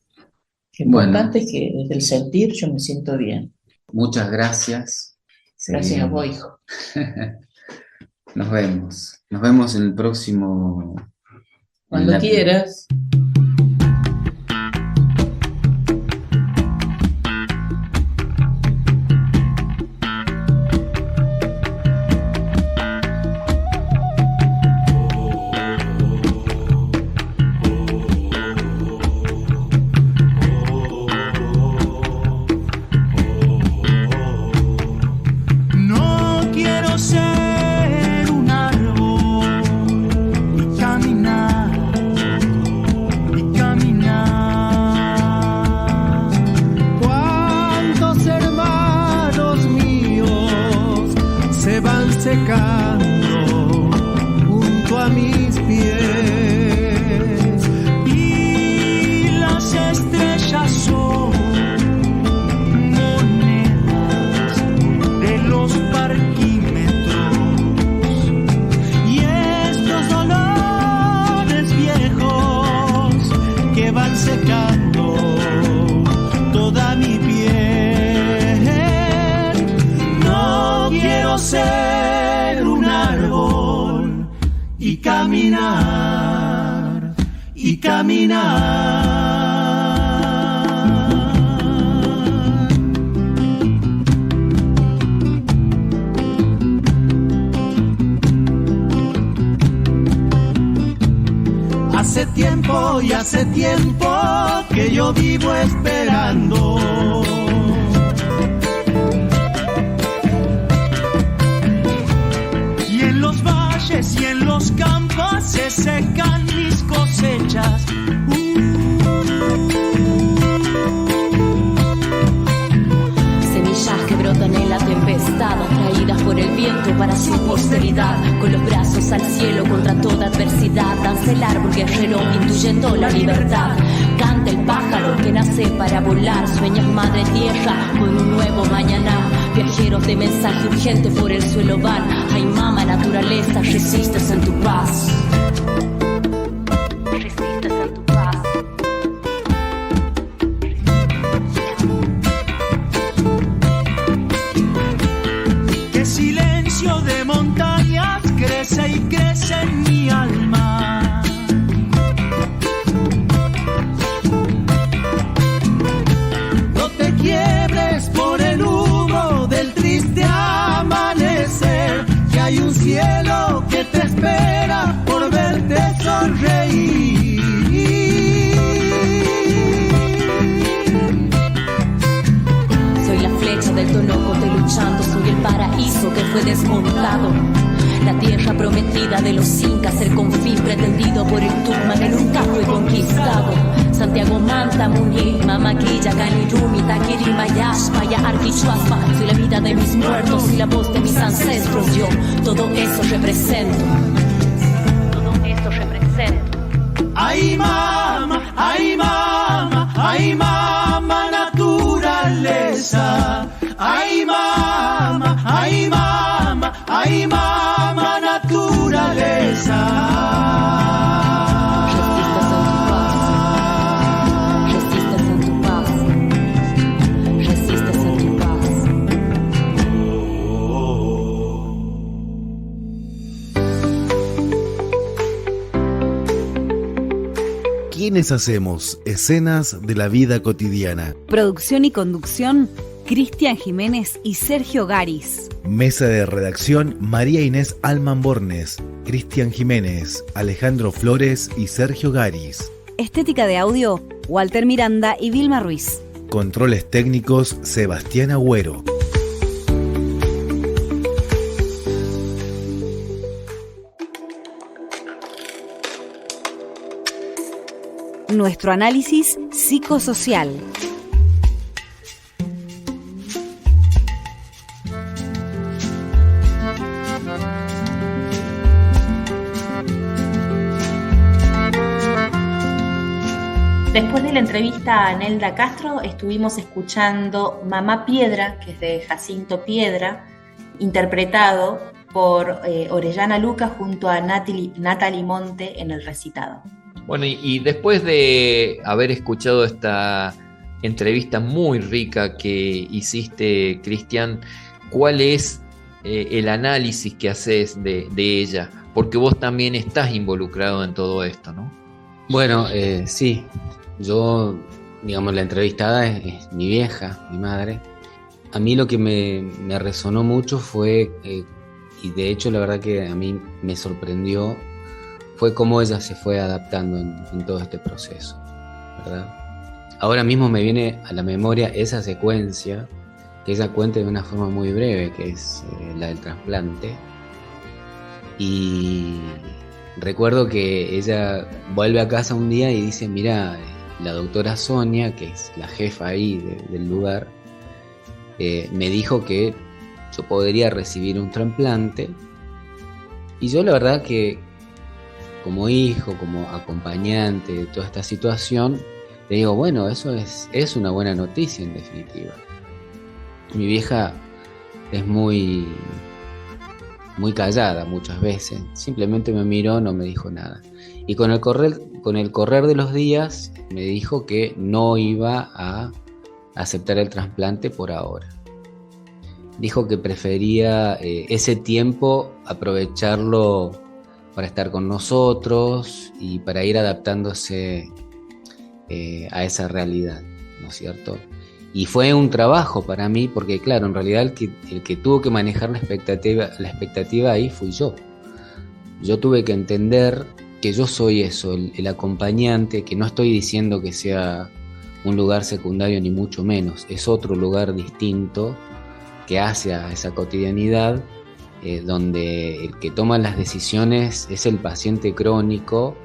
Speaker 6: Lo importante es que desde el sentir yo me siento bien.
Speaker 4: Muchas gracias.
Speaker 6: Gracias a vos, hijo.
Speaker 4: Nos vemos. Nos vemos en el próximo.
Speaker 6: Cuando quieras.
Speaker 7: secando junto a mis pies y las estrellas son monedas de los parquímetros y estos dolores viejos que van secando toda mi piel. No quiero ser y caminar, y caminar. Hace tiempo y hace tiempo que yo vivo esperando. Y en los campos se secan mis cosechas.
Speaker 8: Semillas que brotan en la tempestad, atraídas por el viento para su posteridad. Con los brazos al cielo contra toda adversidad, danza el árbol guerrero intuyendo la libertad. Canta el pájaro que nace para volar. Sueñas madre tierra con un nuevo mañana. Viajeros de mensaje urgente por el suelo van. Ay mama naturaleza, resistes en tu paz. Resistes en tu paz.
Speaker 7: Qué silencio de montañas crece y crece en mi alma. No te quiebres por el humo del triste amanecer, que hay un cielo que te espera por verte sonreír.
Speaker 8: Soy la flecha del tonocote luchando, soy el paraíso que fue desmontado. La tierra prometida de los incas, el confín pretendido por el Tucumán que nunca fue conquistado. Santiago Manta, Muni, Mamaquilla, Canirumi, Taquiri, Mayash, Maya, Arquichuaspa. Soy la vida de mis muertos y la voz de mis ancestros. Yo todo eso represento. Todo eso represento.
Speaker 7: Ay mama, ay mama, ay mama naturaleza. Ay mama, ay mama, ay mama naturaleza.
Speaker 8: Resistes en tu paz. Resistes en tu paz.
Speaker 2: ¿Quiénes hacemos escenas de la vida cotidiana?
Speaker 1: Producción y conducción, Cristian Jiménez y Sergio Garis.
Speaker 2: Mesa de redacción, María Inés Alman Bornes, Cristian Jiménez, Alejandro Flores y Sergio Garis.
Speaker 1: Estética de audio, Walter Miranda y Vilma Ruiz.
Speaker 2: Controles técnicos, Sebastián Agüero.
Speaker 1: Nuestro análisis psicosocial.
Speaker 5: Después de la entrevista a Nelda Castro, estuvimos escuchando Mamá Piedra, que es de Jacinto Piedra, interpretado por Orellana Lucas junto a Natalie Monte en el recitado.
Speaker 3: Bueno, y después de haber escuchado esta entrevista muy rica que hiciste, Cristian, ¿cuál es el análisis que haces de ella? Porque vos también estás involucrado en todo esto, ¿no?
Speaker 4: Bueno, sí, yo, digamos, la entrevistada es mi vieja, mi madre. A mí lo que me resonó mucho fue, y de hecho la verdad que a mí me sorprendió, fue cómo ella se fue adaptando en todo este proceso, ¿verdad? Ahora mismo me viene a la memoria esa secuencia que ella cuenta de una forma muy breve, que es la del trasplante. Y recuerdo que ella vuelve a casa un día y dice, mira, la doctora Sonia, que es la jefa ahí del lugar, me dijo que yo podría recibir un trasplante. Y yo la verdad que como hijo, como acompañante de toda esta situación, le digo, bueno, eso es una buena noticia en definitiva. Mi vieja es muy callada muchas veces, simplemente me miró, no me dijo nada. Y con el correr de los días me dijo que no iba a aceptar el trasplante por ahora. Dijo que prefería ese tiempo aprovecharlo para estar con nosotros y para ir adaptándose a esa realidad, ¿no es cierto? Y fue un trabajo para mí, porque claro, en realidad el que tuvo que manejar la expectativa ahí fui yo. Yo tuve que entender que yo soy eso, el acompañante, que no estoy diciendo que sea un lugar secundario ni mucho menos, es otro lugar distinto que hace a esa cotidianidad, donde el que toma las decisiones es el paciente crónico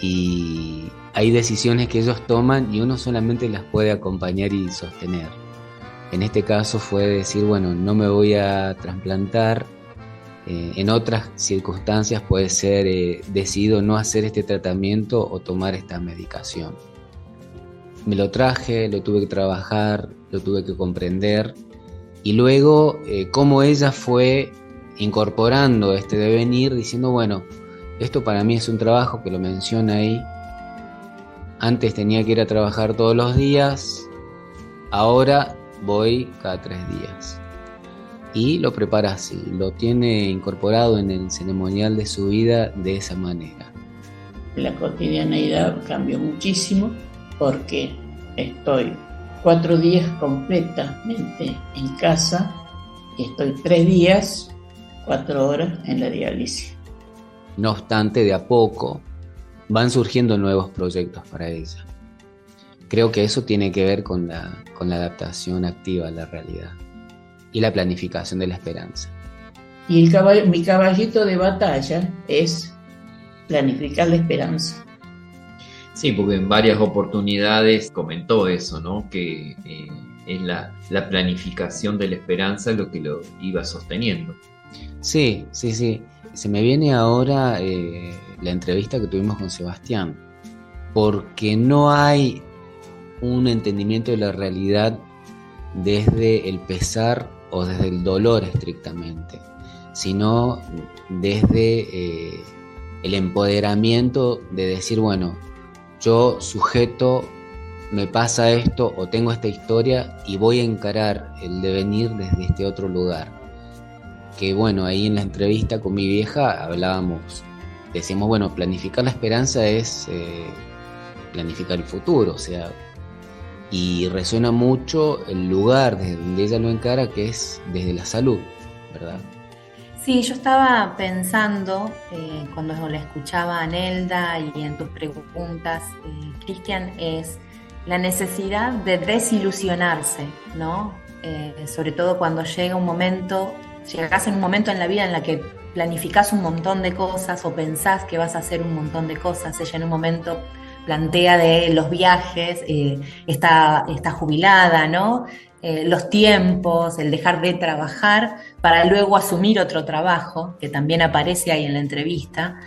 Speaker 4: y hay decisiones que ellos toman y uno solamente las puede acompañar y sostener. En este caso fue decir, bueno, no me voy a trasplantar. En otras circunstancias puede ser, decido no hacer este tratamiento o tomar esta medicación. Me lo traje, lo tuve que trabajar, lo tuve que comprender. Y luego, cómo ella fue incorporando este devenir, diciendo, bueno, esto para mí es un trabajo, que lo menciona ahí. Antes tenía que ir a trabajar todos los días, ahora voy cada 3 días. Y lo prepara así, lo tiene incorporado en el ceremonial de su vida de esa manera.
Speaker 6: La cotidianeidad cambió muchísimo porque estoy 4 días completamente en casa y estoy 3 días, 4 horas en la diálisis.
Speaker 4: No obstante, de a poco van surgiendo nuevos proyectos para ella. Creo que eso tiene que ver con la adaptación activa a la realidad y la planificación de la esperanza.
Speaker 6: Y mi caballito de batalla es planificar la esperanza.
Speaker 3: Sí, porque en varias oportunidades comentó eso, ¿no? Que es la planificación de la esperanza lo que lo iba sosteniendo.
Speaker 4: Sí. Se me viene ahora la entrevista que tuvimos con Sebastián, porque no hay un entendimiento de la realidad desde el pesar o desde el dolor estrictamente, sino desde el empoderamiento de decir, bueno, yo sujeto, me pasa esto o tengo esta historia y voy a encarar el devenir desde este otro lugar. Que bueno, ahí en la entrevista con mi vieja decíamos, bueno, planificar la esperanza es planificar el futuro, o sea, y resuena mucho el lugar desde donde ella lo encara, que es desde la salud, ¿verdad?
Speaker 5: Sí, yo estaba pensando, cuando la escuchaba a Nelda y en tus preguntas, Cristian, es la necesidad de desilusionarse, ¿no? Sobre todo cuando llegas en un momento en la vida en la que planificás un montón de cosas o pensás que vas a hacer un montón de cosas. Ella en un momento plantea de los viajes, está jubilada, ¿no? Los tiempos, el dejar de trabajar para luego asumir otro trabajo, que también aparece ahí en la entrevista,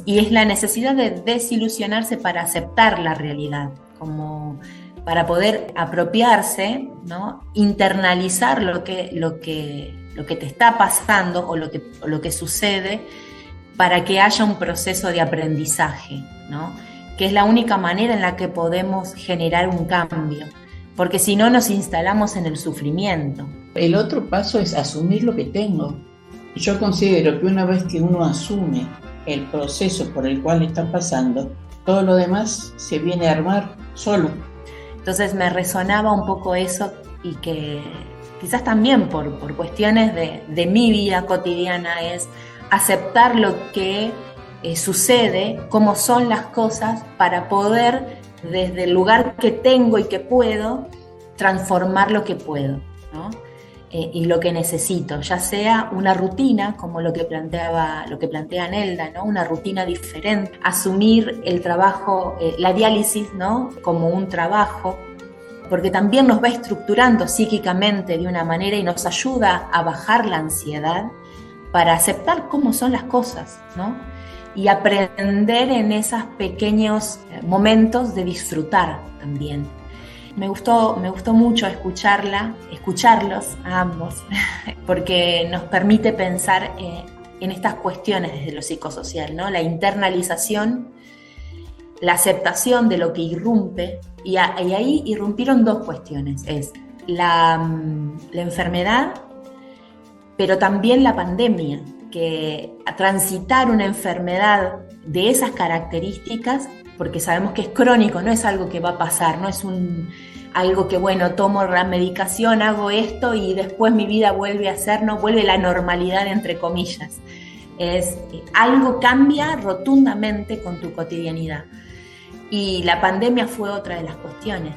Speaker 5: y es la necesidad de desilusionarse para aceptar la realidad, como para poder apropiarse, ¿no? Internalizar lo que te está pasando o lo que sucede, para que haya un proceso de aprendizaje, ¿no? Que es la única manera en la que podemos generar un cambio, porque si no nos instalamos en el sufrimiento.
Speaker 6: El otro paso es asumir lo que tengo. Yo considero que una vez que uno asume el proceso por el cual está pasando, todo lo demás se viene a armar solo.
Speaker 5: Entonces me resonaba un poco eso, y que quizás también por cuestiones de mi vida cotidiana es aceptar lo que sucede, cómo son las cosas, para poder, desde el lugar que tengo y que puedo, transformar lo que puedo, ¿no? Y lo que necesito, ya sea una rutina, como lo que plantea Nelda, ¿no? Una rutina diferente, asumir el trabajo, la diálisis, ¿no? Como un trabajo, porque también nos va estructurando psíquicamente de una manera y nos ayuda a bajar la ansiedad para aceptar cómo son las cosas, ¿no? Y aprender en esos pequeños momentos de disfrutar también. Me gustó mucho escucharlos a ambos, porque nos permite pensar en estas cuestiones desde lo psicosocial, ¿no? La internalización, la aceptación de lo que irrumpe, y ahí irrumpieron dos cuestiones, es la enfermedad, pero también la pandemia, que a transitar una enfermedad de esas características, porque sabemos que es crónico, no es algo que va a pasar, no es algo que, bueno, tomo la medicación, hago esto y después mi vida vuelve a ser, no vuelve la normalidad, entre comillas. Es algo cambia rotundamente con tu cotidianidad. Y la pandemia fue otra de las cuestiones,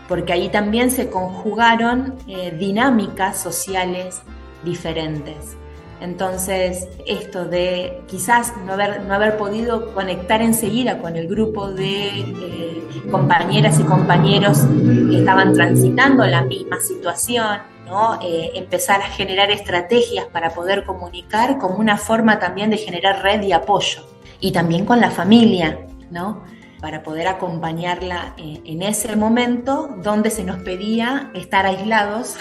Speaker 5: porque ahí también se conjugaron dinámicas sociales diferentes. Entonces, esto de quizás no haber podido conectar enseguida con el grupo de compañeras y compañeros que estaban transitando la misma situación, ¿no? Empezar a generar estrategias para poder comunicar como una forma también de generar red y apoyo. Y también con la familia, ¿no? Para poder acompañarla en ese momento donde se nos pedía estar aislados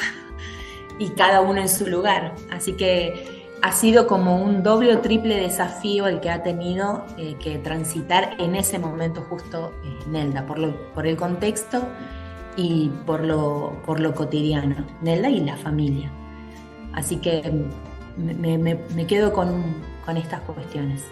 Speaker 5: y cada uno en su lugar. Así que ha sido como un doble o triple desafío el que ha tenido que transitar en ese momento justo Nelda, por el contexto y por lo cotidiano, Nelda y la familia. Así que me quedo con estas cuestiones.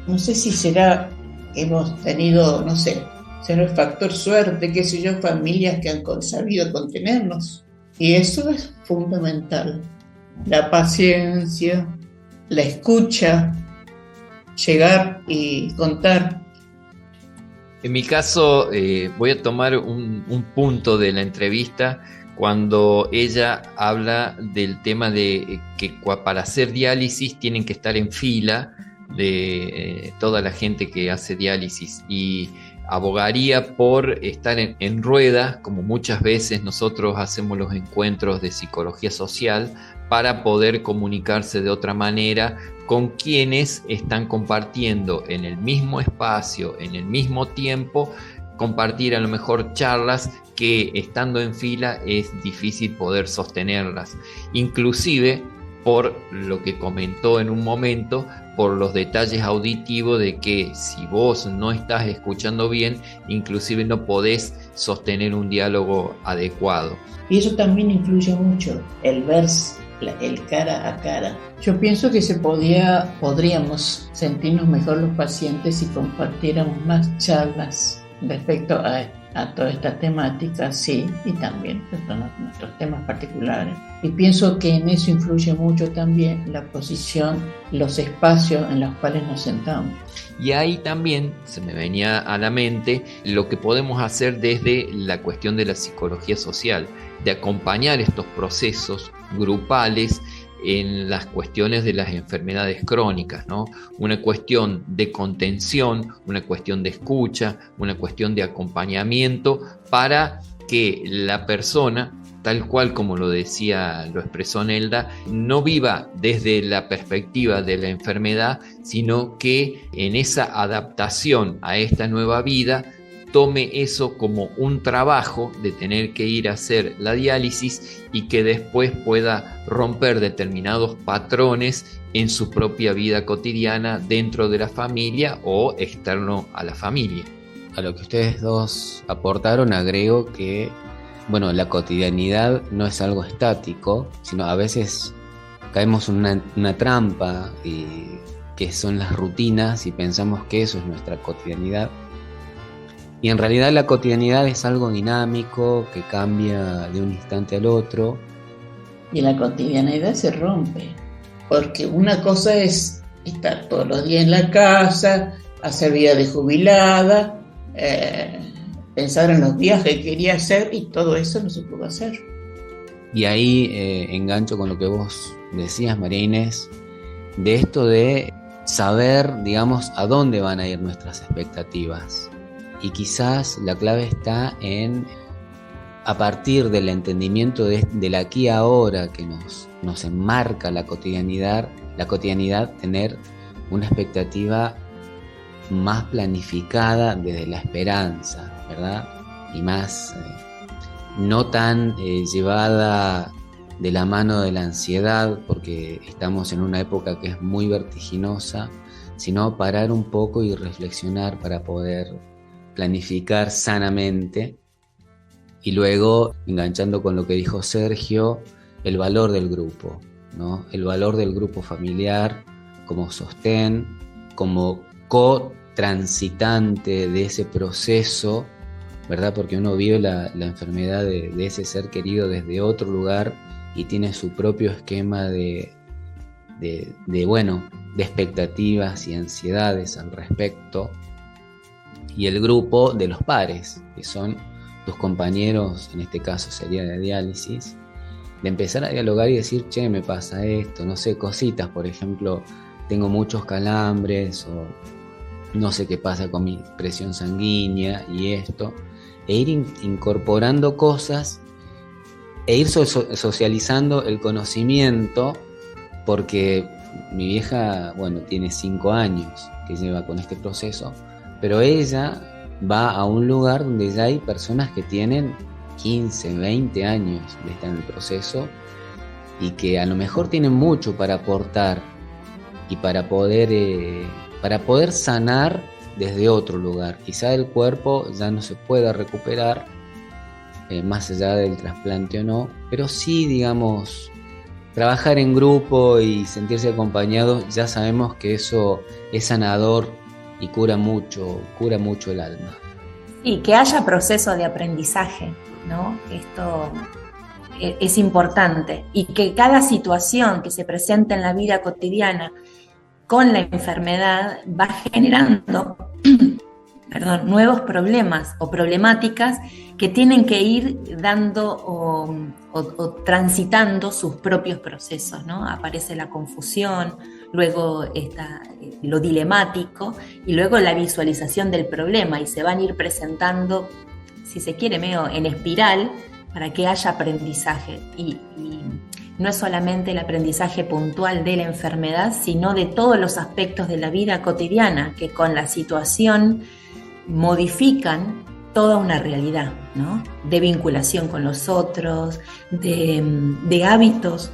Speaker 6: No sé si será, hemos tenido, no sé, será el factor suerte, qué sé yo, familias que han sabido contenernos. Y eso es fundamental. La paciencia, la escucha, llegar y contar.
Speaker 3: En mi caso, voy a tomar un punto de la entrevista cuando ella habla del tema de que para hacer diálisis tienen que estar en fila de toda la gente que hace diálisis, y abogaría por estar en rueda, como muchas veces nosotros hacemos los encuentros de psicología social, para poder comunicarse de otra manera con quienes están compartiendo en el mismo espacio, en el mismo tiempo, compartir a lo mejor charlas que estando en fila es difícil poder sostenerlas, inclusive por lo que comentó en un momento, por los detalles auditivos de que si vos no estás escuchando bien, inclusive no podés sostener un diálogo adecuado.
Speaker 6: Y eso también influye mucho, el verse, el cara a cara. Yo pienso que podríamos sentirnos mejor los pacientes si compartiéramos más charlas respecto a toda esta temática, sí, y también nuestros temas particulares. Y pienso que en eso influye mucho también la posición, los espacios en los cuales nos sentamos.
Speaker 3: Y ahí también se me venía a la mente lo que podemos hacer desde la cuestión de la psicología social, de acompañar estos procesos grupales en las cuestiones de las enfermedades crónicas, ¿no? Una cuestión de contención, una cuestión de escucha, una cuestión de acompañamiento para que la persona, tal cual como lo expresó Nelda, no viva desde la perspectiva de la enfermedad, sino que en esa adaptación a esta nueva vida tome eso como un trabajo de tener que ir a hacer la diálisis y que después pueda romper determinados patrones en su propia vida cotidiana dentro de la familia o externo a la familia.
Speaker 4: A lo que ustedes dos aportaron agrego que, bueno, la cotidianidad no es algo estático, sino a veces caemos en una trampa que son las rutinas y pensamos que eso es nuestra cotidianidad. Y en realidad la cotidianidad es algo dinámico que cambia de un instante al otro.
Speaker 6: Y la cotidianidad se rompe, porque una cosa es estar todos los días en la casa, hacer vida de jubilada, pensar en los viajes que quería hacer y todo eso no se pudo hacer.
Speaker 4: Y ahí engancho con lo que vos decías, María Inés, de esto de saber, digamos, a dónde van a ir nuestras expectativas. Y quizás la clave está en, a partir del entendimiento del aquí y ahora que nos enmarca la cotidianidad, tener una expectativa más planificada desde la esperanza, ¿verdad? Y más, no tan llevada de la mano de la ansiedad, porque estamos en una época que es muy vertiginosa, sino parar un poco y reflexionar para poder planificar sanamente. Y luego, enganchando con lo que dijo Sergio, el valor del grupo, ¿no? El valor del grupo familiar como sostén, como co-transitante de ese proceso, ¿verdad? Porque uno vive la enfermedad de ese ser querido desde otro lugar y tiene su propio esquema de expectativas y ansiedades al respecto. Y el grupo de los pares, que son tus compañeros, en este caso sería de diálisis, de empezar a dialogar y decir, che, me pasa esto, no sé, cositas, por ejemplo, tengo muchos calambres o no sé qué pasa con mi presión sanguínea y esto, e ir incorporando cosas e ir socializando el conocimiento, porque mi vieja, bueno, tiene 5 años que lleva con este proceso, pero ella va a un lugar donde ya hay personas que tienen 15, 20 años de estar en el proceso y que a lo mejor tienen mucho para aportar y para poder sanar desde otro lugar. Quizá el cuerpo ya no se pueda recuperar, más allá del trasplante o no, pero sí, digamos, trabajar en grupo y sentirse acompañados, ya sabemos que eso es sanador y cura mucho el alma.
Speaker 5: Sí, que haya proceso de aprendizaje, ¿no? Esto es importante, y que cada situación que se presenta en la vida cotidiana con la enfermedad va generando nuevos problemas o problemáticas que tienen que ir dando o transitando sus propios procesos, ¿no? Aparece la confusión, luego está lo dilemático y luego la visualización del problema, y se van a ir presentando, si se quiere, medio en espiral para que haya aprendizaje. Y no es solamente el aprendizaje puntual de la enfermedad, sino de todos los aspectos de la vida cotidiana que con la situación modifican toda una realidad, ¿no? De vinculación con los otros, de hábitos,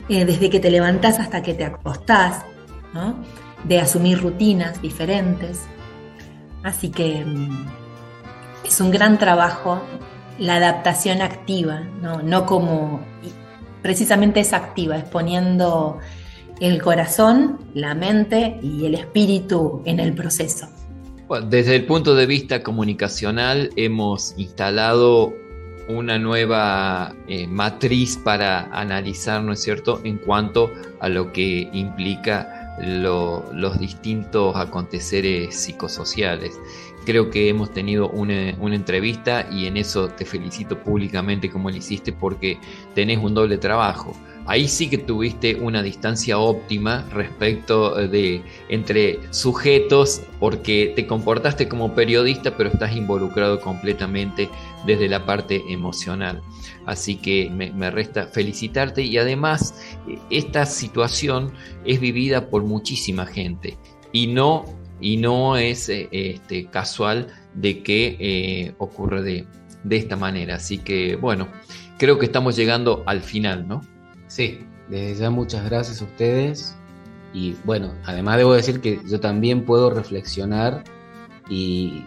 Speaker 5: desde que te levantás hasta que te acostás, ¿no? De asumir rutinas diferentes. Así que es un gran trabajo la adaptación activa, no como precisamente es activa, es poniendo el corazón, la mente y el espíritu en el proceso.
Speaker 3: Bueno, desde el punto de vista comunicacional hemos instalado una nueva matriz para analizar, ¿no es cierto?, en cuanto a lo que implica los distintos aconteceres psicosociales. Creo que hemos tenido una entrevista y en eso te felicito públicamente como lo hiciste, porque tenés un doble trabajo. Ahí sí que tuviste una distancia óptima respecto de entre sujetos, porque te comportaste como periodista, pero estás involucrado completamente desde la parte emocional. Así que me resta felicitarte, y además esta situación es vivida por muchísima gente y no es casual de que ocurra de esta manera. Así que bueno, creo que estamos llegando al final, ¿no?
Speaker 4: Sí, desde ya muchas gracias a ustedes. Y bueno, además debo decir que yo también puedo reflexionar y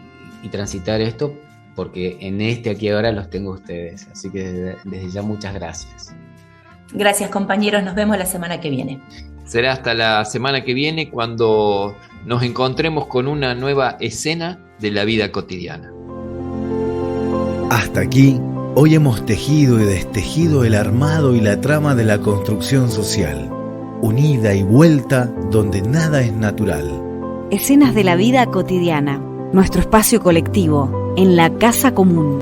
Speaker 4: transitar esto, porque en aquí ahora los tengo ustedes. Así que desde ya muchas gracias.
Speaker 5: Gracias, compañeros, nos vemos la semana que viene.
Speaker 3: Será hasta la semana que viene cuando nos encontremos con una nueva escena de la vida cotidiana.
Speaker 2: Hasta aquí, hoy hemos tejido y destejido el armado y la trama de la construcción social, unida y vuelta donde nada es natural.
Speaker 1: Escenas de la vida cotidiana, nuestro espacio colectivo, en la casa común.